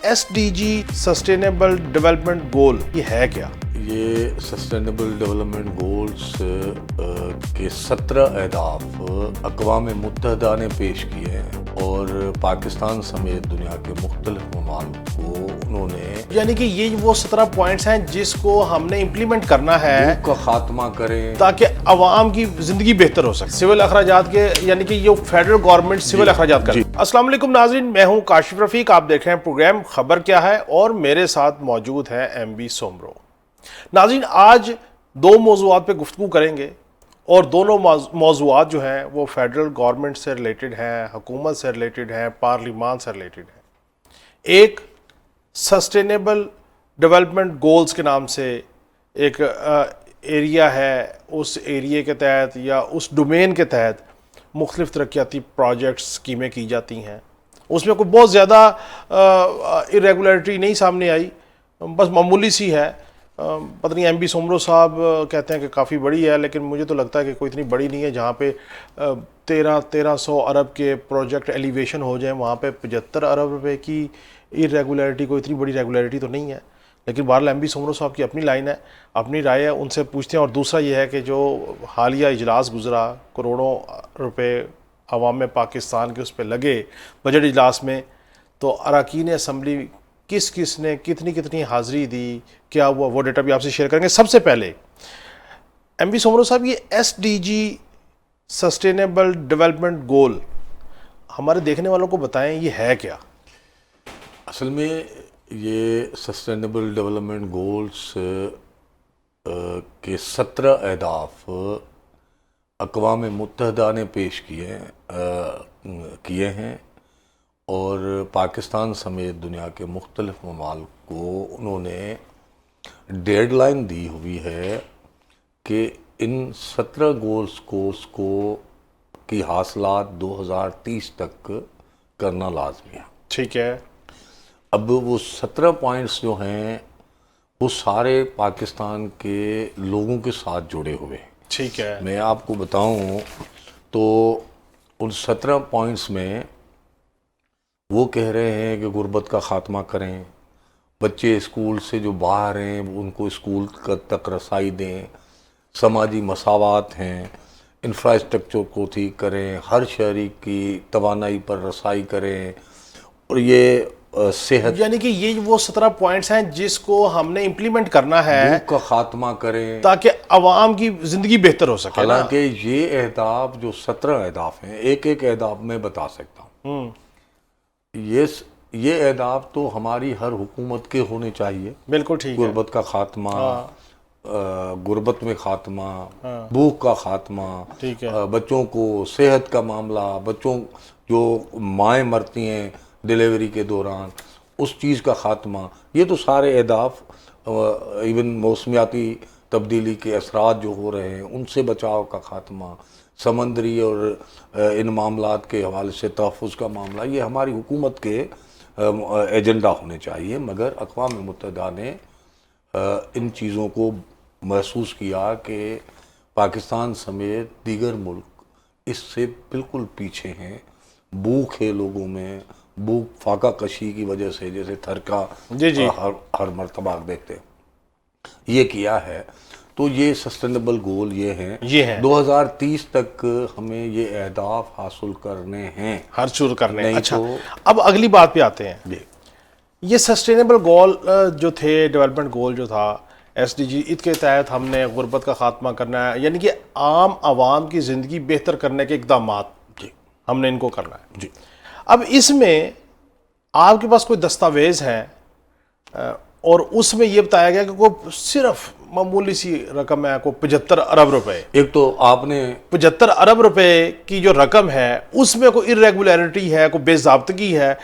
S D G sustainable development goal یہ ہے کیا؟ یہ سسٹینیبل ڈیولپمنٹ گولز کے 17 اہداف اقوام متحدہ نے پیش کیے ہیں اور پاکستان سمیت دنیا کے مختلف ممالک کو انہوں نے یعنی کہ یہ وہ 17 پوائنٹس ہیں جس کو ہم نے امپلیمنٹ کرنا ہے بھوک کا خاتمہ کریں تاکہ عوام کی زندگی بہتر ہو سکے، سول اخراجات کے، یعنی کہ یہ فیڈرل گورنمنٹ سول اخراجات کا۔ السلام علیکم ناظرین، میں ہوں کاشف رفیق، آپ دیکھ رہے ہیں پروگرام خبر کیا ہے اور میرے ساتھ موجود ہیں ایم بی سومرو۔ ناظرین، آج دو موضوعات پہ گفتگو کریں گے اور دونوں موضوعات جو ہیں وہ فیڈرل گورنمنٹ سے ریلیٹڈ ہیں، حکومت سے ریلیٹڈ ہیں، پارلیمان سے ریلیٹڈ ہیں۔ ایک سسٹینیبل ڈیولپمنٹ گولز کے نام سے ایک ایریا ہے، اس ایریے کے تحت یا اس ڈومین کے تحت مختلف ترقیاتی پروجیکٹس اسکیمیں کی جاتی ہیں۔ اس میں کوئی بہت زیادہ irregularity نہیں سامنے آئی، بس معمولی سی ہے۔ پتہ نہیں ایم بی سومرو صاحب کہتے ہیں کہ کافی بڑی ہے، لیکن مجھے تو لگتا ہے کہ کوئی اتنی بڑی نہیں ہے۔ جہاں پہ 1300 ارب کے پروجیکٹ ایلیویشن ہو جائیں، وہاں پہ 75 ارب روپے کی irregularity، کوئی اتنی بڑی ریگولیرٹی تو نہیں ہے۔ لیکن بہرحال ایم بی سومرو صاحب کی اپنی لائن ہے، اپنی رائے ہے، ان سے پوچھتے ہیں۔ اور دوسرا یہ ہے کہ جو حالیہ اجلاس گزرا، کروڑوں روپے عوام پاکستان کے اس پہ لگے بجٹ اجلاس میں، تو اراکین اسمبلی کس نے کتنی حاضری دی، کیا ہوا، وہ ڈیٹا بھی آپ سے شیئر کریں گے۔ سب سے پہلے ایم بی سومرو صاحب، یہ S D G sustainable development goal ہمارے دیکھنے والوں کو بتائیں یہ ہے کیا؟ اصل میں یہ سسٹینیبل ڈیولپمنٹ گولز کے 17 اہداف اقوام متحدہ نے پیش کیے ہیں اور پاکستان سمیت دنیا کے مختلف ممالک کو انہوں نے ڈیڈ لائن دی ہوئی ہے کہ ان 17 گولز کو کی حاصلات 2030 تک کرنا لازمی ہے۔ ٹھیک ہے۔ اب وہ 17 پوائنٹس جو ہیں وہ سارے پاکستان کے لوگوں کے ساتھ جڑے ہوئے ہیں۔ ٹھیک ہے۔ میں آپ کو بتاؤں تو ان 17 پوائنٹس میں وہ کہہ رہے ہیں کہ غربت کا خاتمہ کریں، بچے اسکول سے جو باہر ہیں ان کو اسکول تک رسائی دیں، سماجی مساوات ہیں، انفراسٹرکچر کو ٹھیک کریں، ہر شہری کی توانائی پر رسائی کریں، اور یہ صحت، یعنی کہ یہ وہ 17 پوائنٹس ہیں جس کو ہم نے امپلیمنٹ کرنا ہے بھوک کا خاتمہ کریں تاکہ عوام کی زندگی بہتر ہو سکے۔ حالانکہ یہ اہداف جو 17 اہداف ہیں، ایک اہداف میں بتا سکتا ہوں۔ یہ اہداف تو ہماری ہر حکومت کے ہونے چاہیے۔ بالکل ٹھیک ہے۔ غربت کا خاتمہ، غربت میں خاتمہ، بھوک کا خاتمہ، ٹھیک ہے۔ بچوں کو صحت کا معاملہ، بچوں جو مائیں مرتی ہیں ڈیلیوری کے دوران، اس چیز کا خاتمہ، یہ تو سارے اہداف، ایون موسمیاتی تبدیلی کے اثرات جو ہو رہے ہیں ان سے بچاؤ کا خاتمہ، سمندری اور ان معاملات کے حوالے سے تحفظ کا معاملہ، یہ ہماری حکومت کے ایجنڈا ہونے چاہیے۔ مگر اقوام متحدہ نے ان چیزوں کو محسوس کیا کہ پاکستان سمیت دیگر ملک اس سے بالکل پیچھے ہیں۔ بھوک ہے لوگوں میں، بھوک فاقہ کشی کی وجہ سے، جیسے تھر کا ہر مرتبہ دیکھتے ہیں، یہ کیا ہے۔ تو یہ سسٹینیبل گول یہ ہیں 2030 تک ہمیں یہ اہداف حاصل کرنے ہیں، حاصل کرنے ہیں۔ اچھا، تو اب اگلی بات پہ آتے ہیں۔ یہ سسٹینیبل گول جو تھے، ڈیولپمنٹ گول جو تھا ایس ڈی جی، اس کے تحت ہم نے غربت کا خاتمہ کرنا ہے، یعنی کہ عام عوام کی زندگی بہتر کرنے کے اقدامات ہم نے ان کو کرنا ہے۔ اب اس میں آپ کے پاس کوئی دستاویز ہیں اور اس میں یہ بتایا گیا کہ کوئی صرف معمولی سی رقم ہے، کوئی 75 ارب روپے، ایک تو آپ نے 75 ارب روپے کی جو رقم ہے اس میں کوئی irregularity ہے، کوئی بے ضابطگی ہے۔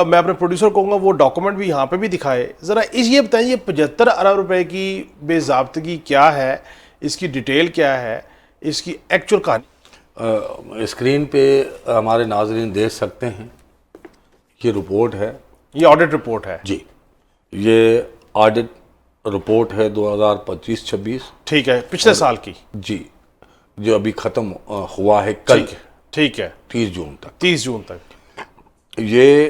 میں اپنے پروڈیوسر کہوں گا وہ ڈاکومنٹ بھی یہاں پہ بھی دکھائے ذرا۔ یہ بتائیں، یہ 75 ارب روپے کی بے ضابطگی کیا ہے، اس کی ڈیٹیل کیا ہے، اس کی ایکچوئل کہانی؟ اسکرین پہ ہمارے ناظرین دیکھ سکتے ہیں، یہ رپورٹ ہے، یہ آڈٹ رپورٹ ہے۔ جی، یہ آڈٹ رپورٹ ہے 2025-26۔ ٹھیک ہے، پچھلے سال کی۔ جی، جو ابھی ختم ہوا ہے کل، ٹھیک ہے، 30 جون تک۔ 30 جون تک۔ یہ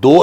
2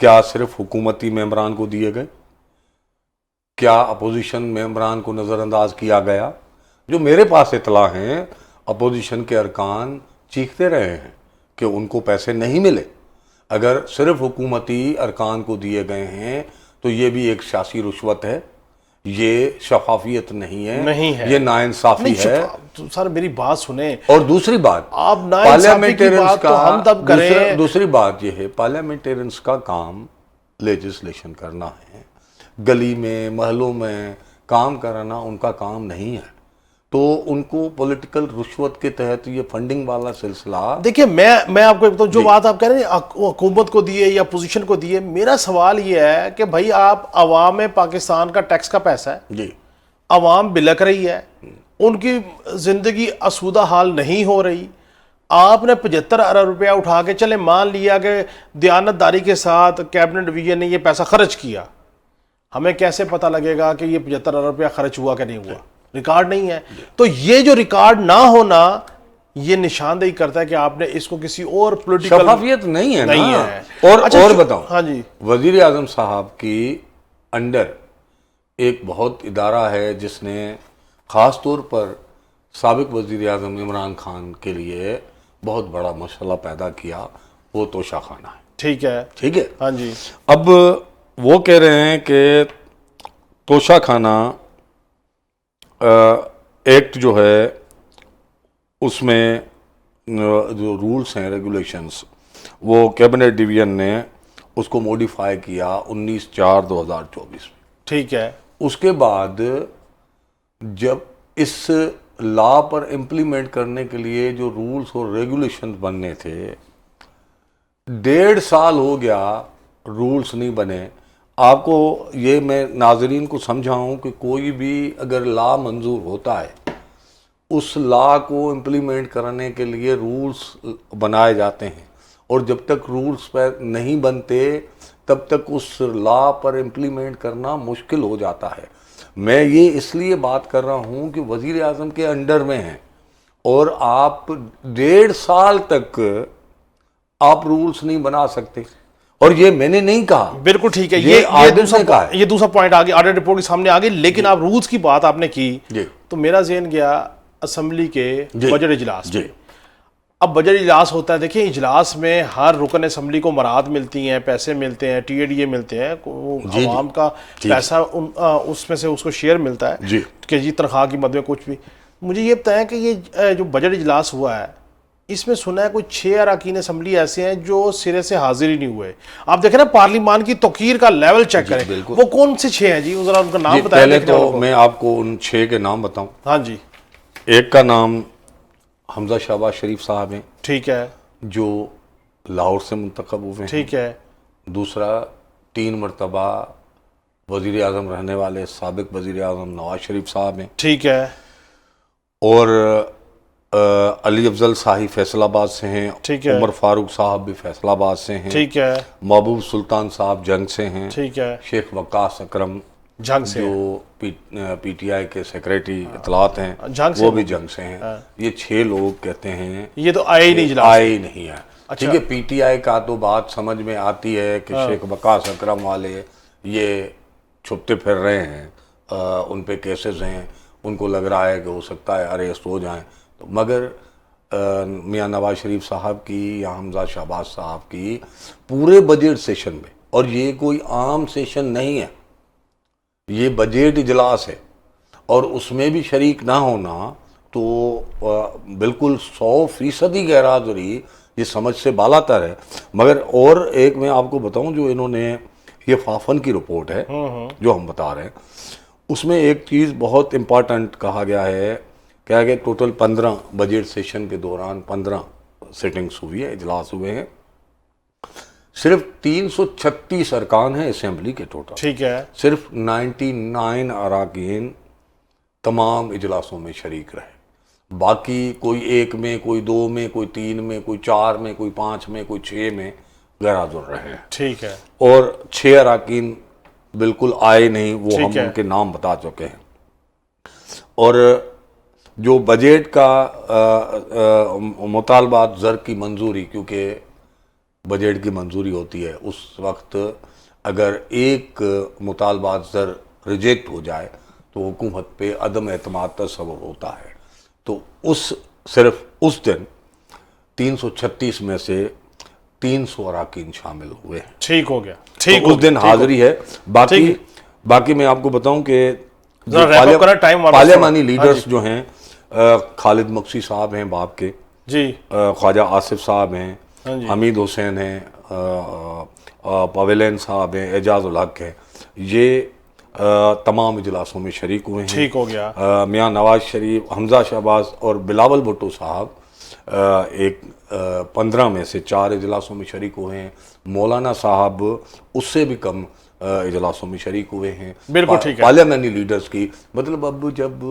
کیا صرف حکومتی ممبران کو دیے گئے؟ کیا اپوزیشن ممبران کو نظر انداز کیا گیا؟ جو میرے پاس اطلاع ہیں اپوزیشن کے ارکان چیختے رہے ہیں کہ ان کو پیسے نہیں ملے. اگر صرف حکومتی ارکان کو دیے گئے ہیں تو یہ بھی ایک سیاسی رشوت ہے، یہ شفافیت نہیں ہے، یہ ناانصافی ہے. سر میری بات سنیں. اور دوسری بات، آپ ناانصافی کی بات تو ہم تب کریں. دوسری بات یہ ہے پارلیمنٹیرینس کا کام لیجسلیشن کرنا ہے، گلی میں محلوں میں کام کرانا ان کا کام نہیں ہے. تو ان کو پولیٹیکل رشوت کے تحت یہ فنڈنگ والا سلسلہ. دیکھیں میں آپ کو بتاؤں، جو بات آپ کہہ رہے ہیں حکومت کو دیے یا اپوزیشن کو دیے، میرا سوال یہ ہے کہ بھائی آپ عوام پاکستان کا ٹیکس کا پیسہ ہے، جی عوام بلک رہی ہے، ان کی زندگی آسودہ حال نہیں ہو رہی. آپ نے 75 ارب روپیہ اٹھا کے چلے مان لیا کہ دیانت داری کے ساتھ کیبنٹ ڈویژن نے یہ پیسہ خرچ کیا، ہمیں کیسے پتہ لگے گا کہ یہ 75 ارب روپیہ خرچ ہوا کہ نہیں ہوا؟ ریکارڈ نہیں ہے. تو یہ جو ریکارڈ نہ ہونا یہ نشاندہی کرتا ہے کہ آپ نے اس کو کسی اور پولیٹیکل شفافیت نہیں ہے نہیں نا. ہے. اور بتاؤں، ہاں جی، وزیر اعظم صاحب کی انڈر ایک بہت ادارہ ہے جس نے خاص طور پر سابق وزیر اعظم عمران خان کے لیے بہت بڑا مسئلہ پیدا کیا، وہ توشہ خانہ ہے. ٹھیک ہے، ٹھیک ہے. ہاں جی. اب وہ کہہ رہے ہیں کہ توشہ خانہ ایکٹ جو ہے اس میں جو رولز ہیں ریگولیشنز وہ کیبنٹ ڈویژن نے اس کو موڈیفائی کیا 19/4/2024 میں. ٹھیک ہے. اس کے بعد جب اس لا پر امپلیمنٹ کرنے کے لیے جو رولز اور ریگولیشنز بننے تھے 1.5 سال ہو گیا، رولز نہیں بنے. آپ کو یہ میں ناظرین کو سمجھاؤں کہ کوئی بھی اگر لا منظور ہوتا ہے اس لا کو امپلیمنٹ کرنے کے لیے رولز بنائے جاتے ہیں، اور جب تک رولز پر نہیں بنتے تب تک اس لا پر امپلیمنٹ کرنا مشکل ہو جاتا ہے. میں یہ اس لیے بات کر رہا ہوں کہ وزیر اعظم کے انڈر میں ہیں اور آپ 1.5 سال تک آپ رولز نہیں بنا سکتے. اور یہ میں نے نہیں کہا، بالکل ٹھیک ہے. یہ دوسرا پوائنٹ آگے آڈٹ رپورٹ کے سامنے آگے. لیکن آپ رولز کی بات آپ نے کی تو میرا ذہن گیا اسمبلی کے بجٹ اجلاس میں. اب بجٹ اجلاس ہوتا ہے، دیکھیں اجلاس میں ہر رکن اسمبلی کو مراعات ملتی ہیں، پیسے ملتے ہیں، ٹی اے ڈی اے ملتے ہیں، عوام کا پیسہ اس میں سے اس کو شیئر ملتا ہے کہ جی تنخواہ کی مد میں کچھ بھی. مجھے یہ بتائیں کہ یہ جو بجٹ اجلاس ہوا ہے اس میں سنا ہے کوئی 6 اراکین اسمبلی ایسے ہیں جو سرے سے حاضر ہی نہیں ہوئے. آپ دیکھیں نا پارلیمان کی توقیر کا لیول چیک کریں، وہ کون سے 6 ہیں جی؟ ذرا ان کا نام بتائیں. پہلے تو میں آپ کو ان 6 کے نام بتاؤں. ہاں جی. ایک کا نام حمزہ شہباز شریف صاحب ہیں، ٹھیک ہے، جو لاہور سے منتخب ہوئے ہیں. ٹھیک ہے. دوسرا 3 مرتبہ وزیر اعظم رہنے والے سابق وزیر اعظم نواز شریف صاحب ہیں. ٹھیک ہے. اور علی افضل صاحب فیصل آباد سے ہیں. عمر فاروق صاحب بھی فیصل آباد سے ہیں. ٹھیک ہے. محبوب سلطان صاحب جنگ سے ہیں. ٹھیک ہے. شیخ وقاص اکرم جنگ سے جو پی ٹی آئی کے سیکریٹری اطلاعات ہیں وہ بھی جنگ سے ہیں. یہ 6 لوگ کہتے ہیں یہ تو آئے ہی نہیں، آئے ہی نہیں ہے. ٹھیک ہے. پی ٹی آئی کا تو بات سمجھ میں آتی ہے کہ شیخ وقاص اکرم والے یہ چھپتے پھر رہے ہیں، ان پہ کیسز ہیں، ان کو لگ رہا ہے کہ ہو سکتا ہے اریسٹ ہو جائیں. مگر میاں نواز شریف صاحب کی یا حمزہ شہباز صاحب کی پورے بجٹ سیشن میں، اور یہ کوئی عام سیشن نہیں ہے، یہ بجٹ اجلاس ہے، اور اس میں بھی شریک نہ ہونا تو بالکل 100% غیر حاضری یہ سمجھ سے بالا تر ہے. مگر اور ایک میں آپ کو بتاؤں، جو انہوں نے یہ فافن کی رپورٹ ہے جو ہم بتا رہے ہیں، اس میں ایک چیز بہت امپارٹنٹ کہا گیا ہے کہ ٹوٹل 15 بجٹ سیشن کے دوران 15 سیٹنگز ہوئی ہے، اجلاس ہوئے ہیں. صرف 336 ارکان ہیں اسمبلی کے ٹوٹل. ٹھیک ہے. صرف 99 اراکین تمام اجلاسوں میں شریک رہے. باقی کوئی 1 میں، کوئی 2 میں، کوئی 3 میں، کوئی 4 میں، کوئی 5 میں، کوئی 6 میں غیر حاضر رہے ہیں. ٹھیک ہے. اور 6 اراکین بالکل آئے نہیں، وہ ہم ان کے نام بتا چکے ہیں. اور جو بجٹ کا مطالبات زر کی منظوری، کیونکہ بجٹ کی منظوری ہوتی ہے اس وقت اگر ایک مطالبہ زر ریجیکٹ ہو جائے تو حکومت پہ عدم اعتماد تصور ہوتا ہے. تو صرف اس دن 336 میں سے 300 اراکین شامل ہوئے ہیں. ٹھیک ہو گیا. تو اس دن حاضری ہے. باقی میں آپ کو بتاؤں کہ پارلیمانی لیڈرز جو ہیں خالد مقصی صاحب ہیں باب کے, جی خواجہ آصف صاحب ہیں, حمید حسین ہیں, پویلین صاحب ہیں, اعجاز الحق ہیں, یہ تمام اجلاسوں میں شریک ہوئے ہیں. ٹھیک ہو گیا. میاں نواز شریف, حمزہ شہباز اور بلاول بھٹو صاحب ایک 15 میں سے 4 اجلاسوں میں شریک ہوئے ہیں. مولانا صاحب اس سے بھی کم اجلاسوں میں شریک ہوئے ہیں. بالکل ٹھیک ہے. پارلیمانی لیڈرز کی مطلب اب جب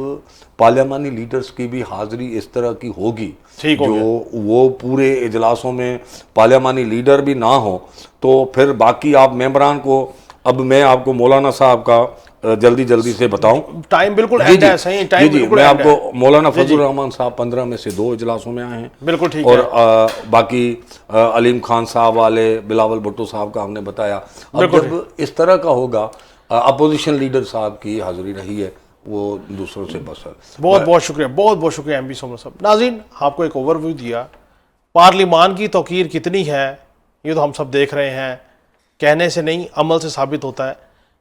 پارلیمانی لیڈرز کی بھی حاضری اس طرح کی ہوگی جو وہ پورے اجلاسوں میں پارلیمانی لیڈر بھی نہ ہو تو پھر باقی آپ ممبران کو, اب میں آپ کو مولانا صاحب کا جلدی سے بتاؤں. ٹائم بالکل اینڈ ہے. صحیح ٹائم بالکل. میں آپ کو مولانا فضل الرحمان صاحب 15 میں سے 2 اجلاسوں میں آئے ہیں. بالکل ٹھیک ہے. اور باقی علیم خان صاحب والے, بلاول بھٹو صاحب کا ہم نے بتایا. اب جب اس طرح کا ہوگا, اپوزیشن لیڈر صاحب کی حاضری رہی ہے وہ دوسروں سے بس. بہت شکریہ, بہت شکریہ ایم پی سومر صاحب. ناظرین, آپ کو ایک اوور ویو دیا. پارلیمان کی توقیر کتنی ہے یہ تو ہم سب دیکھ رہے ہیں. کہنے سے نہیں, عمل سے ثابت ہوتا ہے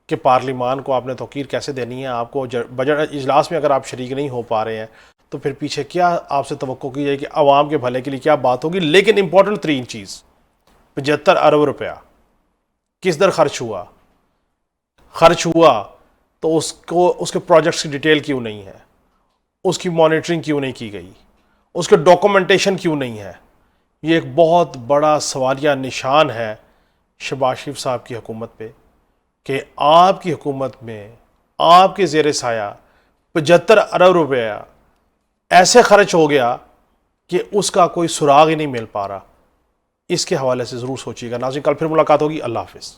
کہ پارلیمان کو آپ نے توقیر کیسے دینی ہے. آپ کو بجٹ اجلاس میں اگر آپ شریک نہیں ہو پا رہے ہیں تو پھر پیچھے کیا آپ سے توقع کی جائے کہ عوام کے بھلے کے لیے کیا بات ہوگی. لیکن امپورٹنٹ 3 چیز, 75 ارب روپیہ کس در خرچ ہوا تو اس کے پروجیکٹس کی ڈیٹیل کیوں نہیں ہے, اس کی مانیٹرنگ کیوں نہیں کی گئی, اس کے ڈاکومنٹیشن کیوں نہیں ہے. یہ ایک بہت بڑا سوالیہ نشان ہے شہباز شریف صاحب کی حکومت پہ کہ آپ کی حکومت میں آپ کے زیر سایہ 75 ارب روپیہ ایسے خرچ ہو گیا کہ اس کا کوئی سراغ ہی نہیں مل پا رہا. اس کے حوالے سے ضرور سوچیے گا. ناظرین, کل پھر ملاقات ہوگی. اللہ حافظ.